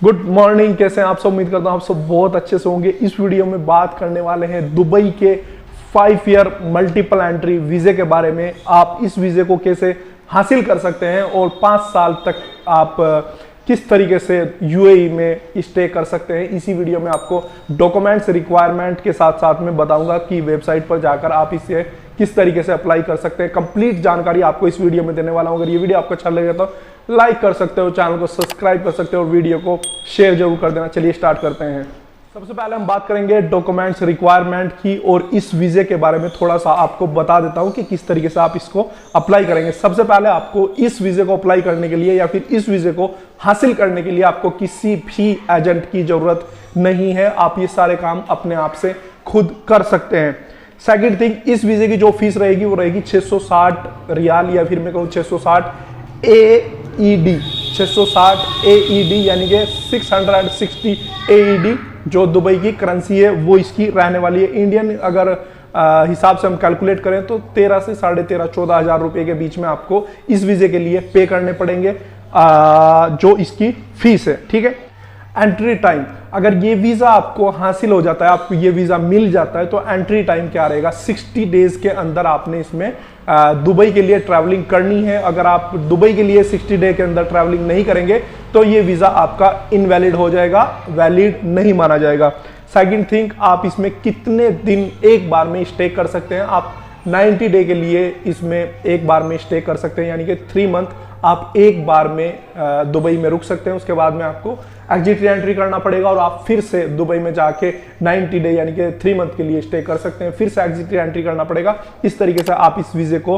Good morning, कैसे हैं आप सब। उम्मीद करता हूं आप सब बहुत अच्छे से होंगे। इस वीडियो में बात करने वाले हैं दुबई के 5 ईयर मल्टीपल एंट्री वीजे के बारे में। आप इस वीजे को कैसे हासिल कर सकते हैं और 5 साल तक आप किस तरीके से यूएई में स्टे कर सकते हैं। इसी वीडियो में आपको डॉक्यूमेंट्स रिक्वायरमेंट के साथ साथ में बताऊंगा कि वेबसाइट पर जाकर आप इसे किस तरीके से अप्लाई कर सकते हैं। कंप्लीट जानकारी आपको इस वीडियो में देने वाला हूं। अगर ये वीडियो आपको अच्छा लगे तो लाइक कर सकते हो, चैनल को सब्सक्राइब कर सकते हो और वीडियो को शेयर जरूर कर देना। चलिए स्टार्ट करते हैं। सबसे पहले हम बात करेंगे डॉक्यूमेंट्स रिक्वायरमेंट की और इस वीजे के बारे में थोड़ा सा आपको बता देता हूं कि किस तरीके से आप इसको अप्लाई करेंगे। सबसे पहले आपको इस वीजे को अप्लाई करने के लिए या फिर इस वीजे को हासिल करने के लिए आपको किसी भी एजेंट की जरूरत नहीं है। आप ये सारे काम अपने आप से खुद कर सकते हैं। सेकंड थिंग, इस वीजे की जो फीस रहेगी वो रहेगी 660 रियाल या फिर मैं कहूँ 660 AED, 660 AED यानी कि 660 AED जो दुबई की करेंसी है वो इसकी रहने वाली है। इंडियन अगर हिसाब से हम कैलकुलेट करें तो 13 से 13.5 14 हज़ार रुपए के बीच में आपको इस वीजे के लिए पे करने पड़ेंगे जो इसकी फीस है। ठीक है। एंट्री टाइम, अगर ये वीजा आपको हासिल हो जाता है, आपको ये वीजा मिल जाता है तो एंट्री टाइम क्या रहेगा, 60 डेज के अंदर आपने इसमें दुबई के लिए ट्रैवलिंग करनी है। अगर आप दुबई के लिए 60 डे के अंदर ट्रैवलिंग नहीं करेंगे तो ये वीजा आपका इनवैलिड हो जाएगा, वैलिड नहीं माना जाएगा। सेकंड थिंग, आप इसमें कितने दिन एक बार में स्टे कर सकते हैं। आप 90 डे के लिए इसमें एक बार में स्टे कर सकते हैं, यानी कि 3 मंथ आप एक बार में दुबई में रुक सकते हैं। उसके बाद में आपको एग्जिट एंट्री करना पड़ेगा और आप फिर से दुबई में जाके 90 डे यानी कि 3 मंथ के लिए स्टे कर सकते हैं। फिर से एग्जिट एंट्री करना पड़ेगा। इस तरीके से आप इस वीजे को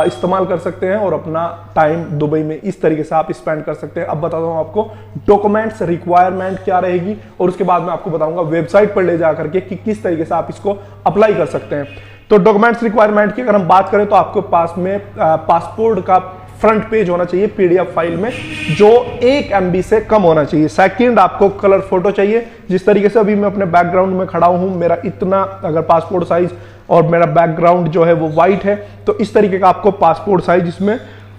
इस्तेमाल कर सकते हैं और अपना टाइम दुबई में इस तरीके से आप स्पेंड कर सकते हैं। अब बताता हूं आपको डॉक्यूमेंट्स रिक्वायरमेंट क्या रहेगी और उसके बाद में आपको बताऊंगा वेबसाइट पर ले जाकर के कि किस तरीके से आप इसको अप्लाई कर सकते हैं। तो डॉक्यूमेंट्स रिक्वायरमेंट की अगर हम बात करें तो आपके पास में पासपोर्ट का फ्रंट पेज होना चाहिए PDF फाइल में, जो 1 MB से कम होना चाहिए। सेकंड, आपको कलर फोटो चाहिए। जिस तरीके से अभी मैं अपने बैकग्राउंड में खड़ा हूं, मेरा इतना अगर पासपोर्ट साइज और मेरा बैकग्राउंड जो है वो व्हाइट है, तो इस तरीके का आपको पासपोर्ट साइज इसमें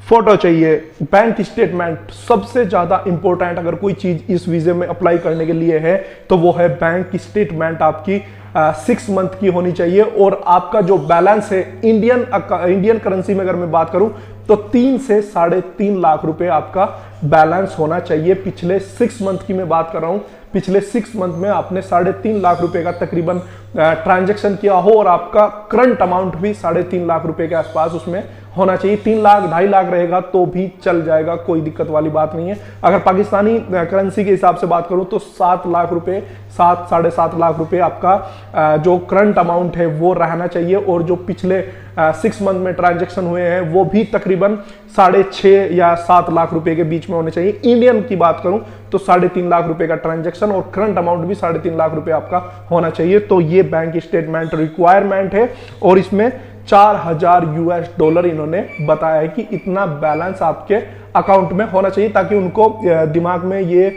फोटो चाहिए। बैंक स्टेटमेंट सबसे ज्यादा इंपॉर्टेंट अगर कोई चीज इस वीजे में अप्लाई करने के लिए है तो वो है बैंक स्टेटमेंट। आपकी 6 मंथ की होनी चाहिए और आपका जो बैलेंस है इंडियन करेंसी में अगर मैं बात करूं तो 3 से 3.5 लाख रुपए आपका बैलेंस होना चाहिए। पिछले 6 मंथ की मैं बात कर रहा हूं। पिछले 6 मंथ में आपने 3.5 लाख रुपए का तकरीबन ट्रांजैक्शन किया हो और आपका करंट अमाउंट भी 3.5 लाख रुपए के आसपास उसमें होना चाहिए। 3 लाख 2.5 लाख रहेगा तो भी चल जाएगा, कोई दिक्कत वाली बात नहीं है। अगर पाकिस्तानी करेंसी के हिसाब से बात करूं तो 7 लाख रुपए 7-7.5 लाख रुपए आपका जो करंट अमाउंट है वो रहना चाहिए और जो पिछले 6 मंथ में ट्रांजैक्शन हुए हैं वो भी तकरीबन 6.5 या 7 लाख रुपए के बीच में होने चाहिए। इंडियन की बात करूं तो 3.5 लाख रुपए का ट्रांजैक्शन और करंट अमाउंट भी 3.5 लाख रुपए आपका होना चाहिए। तो ये बैंक स्टेटमेंट रिक्वायरमेंट है और इसमें $4,000 इन्होंने बताया है कि इतना बैलेंस आपके अकाउंट में होना चाहिए, ताकि उनको दिमाग में ये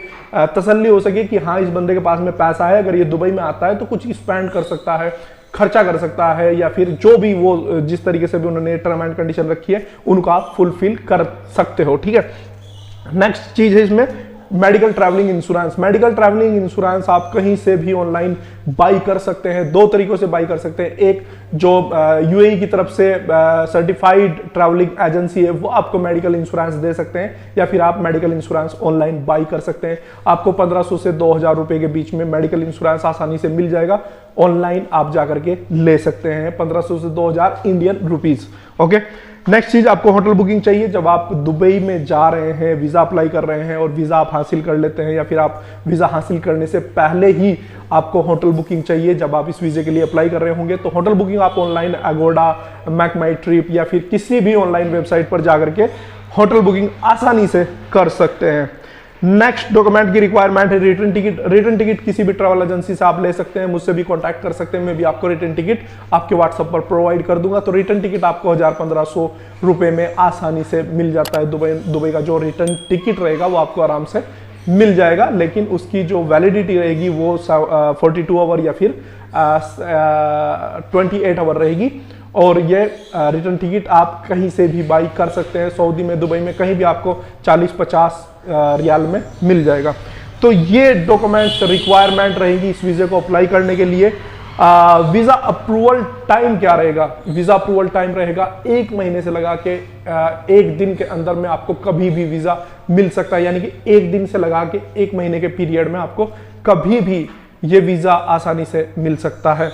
तसल्ली हो सके कि हाँ, इस बंदे के पास में पैसा है, अगर ये दुबई में आता है तो कुछ स्पेंड कर सकता है, खर्चा कर सकता है, या फिर जो भी वो जिस तरीके से भी उन्होंने टर्म एंड कंडीशन रखी है उनको आप फुलफिल कर सकते हो। ठीक है। नेक्स्ट चीज है इसमें medical travelling insurance. Medical travelling insurance आप कहीं से भी ऑनलाइन बाई कर सकते हैं। 2 तरीकों से बाई कर सकते हैं। एक जो यूएई की तरफ से सर्टिफाइड ट्रैवलिंग एजेंसी है वो आपको मेडिकल इंश्योरेंस दे सकते हैं, या फिर आप मेडिकल इंश्योरेंस ऑनलाइन बाई कर सकते हैं। आपको 1500 से 2000 रुपए के बीच में मेडिकल इंश्योरेंस आसानी से मिल जाएगा। ऑनलाइन आप जाकर के ले सकते हैं 1500 से 2000 इंडियन रुपीज। ओके। नेक्स्ट चीज, आपको होटल बुकिंग चाहिए। जब आप दुबई में जा रहे हैं, वीजा अप्लाई कर रहे हैं और वीजा आप हासिल कर लेते हैं, या फिर आप वीजा हासिल करने से पहले ही आपको होटल बुकिंग चाहिए जब आप इस वीजे के लिए अप्लाई कर रहे होंगे, तो होटल बुकिंग आप ऑनलाइन अगोडा, मेक माई ट्रिप या फिर किसी भी ऑनलाइन वेबसाइट पर जाकर के होटल बुकिंग आसानी से कर सकते हैं। नेक्स्ट डॉक्यूमेंट की रिक्वायरमेंट है रिटर्न टिकट। रिटर्न टिकट किसी भी ट्रैवल एजेंसी से आप ले सकते हैं, मुझसे भी कांटेक्ट कर सकते हैं। मैं भी आपको रिटर्न टिकट आपके व्हाट्सएप पर प्रोवाइड कर दूंगा। तो रिटर्न टिकट आपको 1000-1500 रुपए में आसानी से मिल जाता है। दुबई का जो रिटर्न टिकट रहेगा वो आपको आराम से मिल जाएगा, लेकिन उसकी जो वैलिडिटी रहेगी वो 42 आवर या फिर 28 आवर रहेगी। और ये रिटर्न टिकट आप कहीं से भी बाई कर सकते हैं। सऊदी में, दुबई में, कहीं भी आपको 40-50 रियाल में मिल जाएगा। तो ये डॉक्यूमेंट्स रिक्वायरमेंट रहेगी इस वीजे को अप्लाई करने के लिए। वीजा अप्रूवल टाइम क्या रहेगा? वीजा अप्रूवल टाइम रहेगा 1 महीने से लगा के 1 दिन के अंदर में आपको कभी भी वीजा मिल सकता है, यानी कि 1 दिन से लगा के 1 महीने के पीरियड में आपको कभी भी ये वीजा आसानी से मिल सकता है।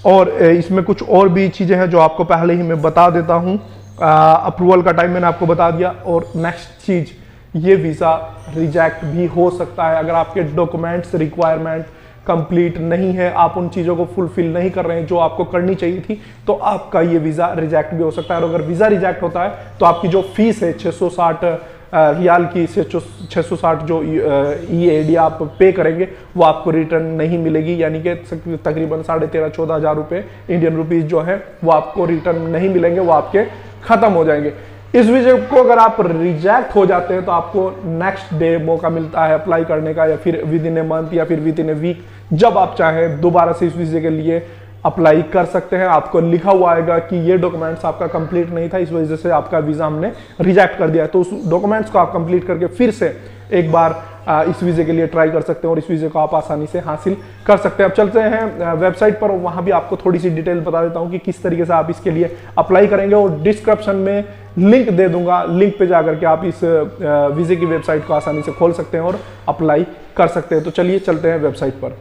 और इसमें कुछ और भी चीजें हैं जो आपको पहले ही मैं बता देता हूं। अप्रूवल का टाइम मैंने आपको बता दिया। और नेक्स्ट चीज, ये वीजा रिजेक्ट भी हो सकता है अगर आपके डॉक्यूमेंट्स रिक्वायरमेंट कंप्लीट नहीं है, आप उन चीजों को फुलफिल नहीं कर रहे हैं जो आपको करनी चाहिए थी, तो आपका ये वीजा रिजेक्ट भी हो सकता है। और अगर वीजा रिजेक्ट होता है तो आपकी जो फीस है 660 रियाल की, 660 जो EAD आप पे करेंगे वो आपको रिटर्न नहीं मिलेगी, यानी कि तकरीबन 13,500-14,000 हज़ार रुपये इंडियन रुपीज जो है वो आपको रिटर्न नहीं मिलेंगे, वो आपके खत्म हो जाएंगे। इस वीजे को अगर आप रिजेक्ट हो जाते हैं तो आपको नेक्स्ट डे मौका मिलता है अप्लाई करने का, या फिर विद इन ए मंथ या फिर विद इन ए वीक, जब आप चाहें दोबारा से इस वीजे के लिए अप्लाई कर सकते हैं। आपको लिखा हुआ आएगा कि ये डॉक्यूमेंट्स आपका कंप्लीट नहीं था, इस वजह से आपका वीजा हमने रिजेक्ट कर दिया है। तो उस डॉक्यूमेंट्स को आप कंप्लीट करके फिर से एक बार इस वीजे के लिए ट्राई कर सकते हैं और इस वीजे को आप आसानी से हासिल कर सकते हैं। अब चलते हैं वेबसाइट पर, वहां भी आपको थोड़ी सी डिटेल बता देता हूं कि किस तरीके से आप इसके लिए अप्लाई करेंगे, और डिस्क्रिप्शन में लिंक दे दूंगा। लिंक पे जाकर के आप इस वीजे की वेबसाइट को आसानी से खोल सकते हैं और अप्लाई कर सकते हैं। तो चलिए चलते हैं वेबसाइट पर।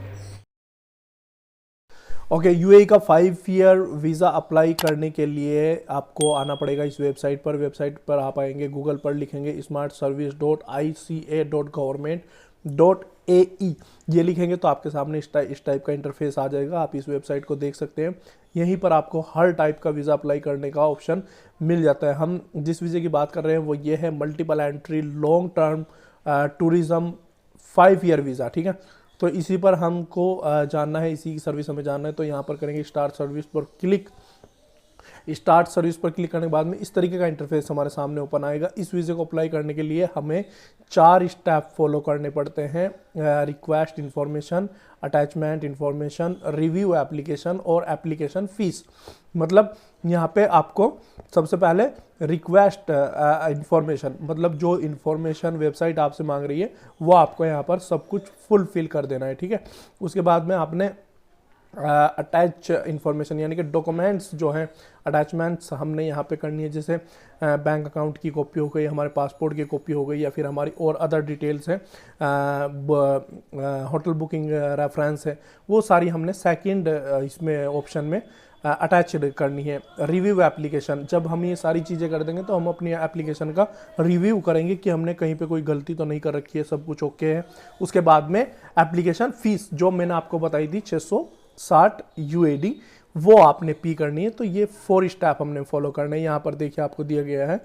ओके, यूएई का 5 ईयर वीज़ा अप्लाई करने के लिए आपको आना पड़ेगा इस वेबसाइट पर। वेबसाइट पर आप आएंगे, गूगल पर लिखेंगे smartservice.ica.government.ae, ये लिखेंगे तो आपके सामने इस टाइप का इंटरफेस आ जाएगा। आप इस वेबसाइट को देख सकते हैं। यहीं पर आपको हर टाइप का वीज़ा अप्लाई करने का ऑप्शन मिल जाता है। हम जिस वीज़े की बात कर रहे हैं वो ये है multiple entry long term tourism 5 year visa, ठीक है। तो इसी पर हमको जानना है, इसी की सर्विस हमें जानना है। तो यहाँ पर करेंगे स्टार्ट सर्विस पर क्लिक। स्टार्ट सर्विस पर क्लिक करने के बाद में इस तरीके का इंटरफेस हमारे सामने ओपन आएगा। इस वीज़े को अप्लाई करने के लिए हमें 4 स्टेप फॉलो करने पड़ते हैं। Request information, attachment information, review application और एप्लीकेशन फीस। मतलब यहाँ पे आपको सबसे पहले रिक्वेस्ट इन्फॉर्मेशन, मतलब जो इन्फॉर्मेशन वेबसाइट आपसे मांग रही है वो आपको यहाँ पर सब कुछ फुलफिल कर देना है, ठीक है। उसके बाद में आपने अटैच इन्फॉर्मेशन यानी कि डॉक्यूमेंट्स जो हैं, अटैचमेंट्स हमने यहाँ पे करनी है। जैसे बैंक अकाउंट की कॉपी हो गई, हमारे पासपोर्ट की कॉपी हो गई, या फिर हमारी और अदर डिटेल्स हैं, होटल बुकिंग रेफरेंस है, वो सारी हमने सेकंड इसमें ऑप्शन में अटैच करनी है। रिव्यू एप्लीकेशन, जब हम ये सारी चीज़ें कर देंगे तो हम अपनी एप्लीकेशन का रिव्यू करेंगे कि हमने कहीं पे कोई गलती तो नहीं कर रखी है, सब कुछ ओके है। उसके बाद में एप्लीकेशन फीस जो मैंने आपको बताई थी 660 UAD, वो आपने पे करनी है। तो ये 4 स्टेप हमने फॉलो करने हैं। यहाँ पर देखिए आपको दिया गया है,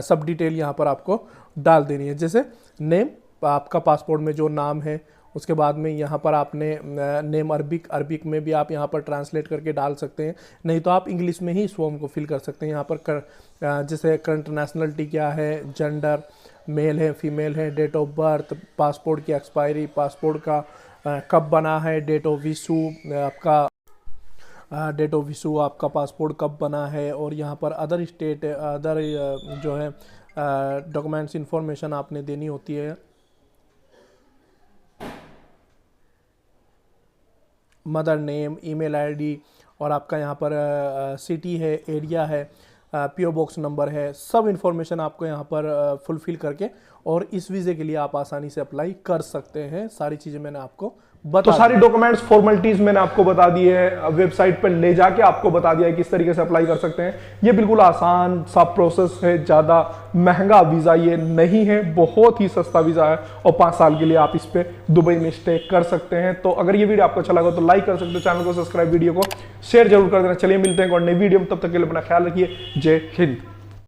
सब डिटेल यहाँ पर आपको डाल देनी है। जैसे नेम, आपका पासपोर्ट में जो नाम है, उसके बाद में यहाँ पर आपने नेम अरबिक में भी आप यहाँ पर ट्रांसलेट करके डाल सकते हैं, नहीं तो आप इंग्लिश में ही इस फॉर्म को फिल कर सकते हैं। यहाँ पर जैसे करंट नेशनलिटी क्या है, जेंडर मेल है फीमेल है, डेट ऑफ बर्थ, पासपोर्ट की एक्सपायरी, पासपोर्ट का कब बना है, डेट ऑफ इशू आपका पासपोर्ट कब बना है, और यहाँ पर अदर स्टेट अदर जो है डॉक्यूमेंट्स इंफॉर्मेशन आपने देनी होती है। मदर नेम, ईमेल आईडी, और आपका यहाँ पर सिटी है, एरिया है, पीओ बॉक्स नंबर है, सब इन्फॉर्मेशन आपको यहाँ पर फुलफिल करके और इस वीज़े के लिए आप आसानी से अप्लाई कर सकते हैं। सारी चीज़ें मैंने आपको बता तो सारी डॉक्यूमेंट्स फॉर्मेलिटीज मैंने आपको बता दी है, वेबसाइट पर ले जाके आपको बता दिया है किस तरीके से अप्लाई कर सकते हैं। ये बिल्कुल आसान सा प्रोसेस है, ज़्यादा महंगा वीज़ा ये नहीं है, बहुत ही सस्ता वीज़ा है और 5 साल के लिए आप इस पे दुबई में स्टे कर सकते हैं। तो अगर ये वीडियो आपको अच्छा लगा तो लाइक कर सकते हो, चैनल को सब्सक्राइब, वीडियो को शेयर जरूर कर देना। चलिए मिलते हैं और नई वीडियो में, तब तक के लिए अपना ख्याल रखिए। जय हिंद।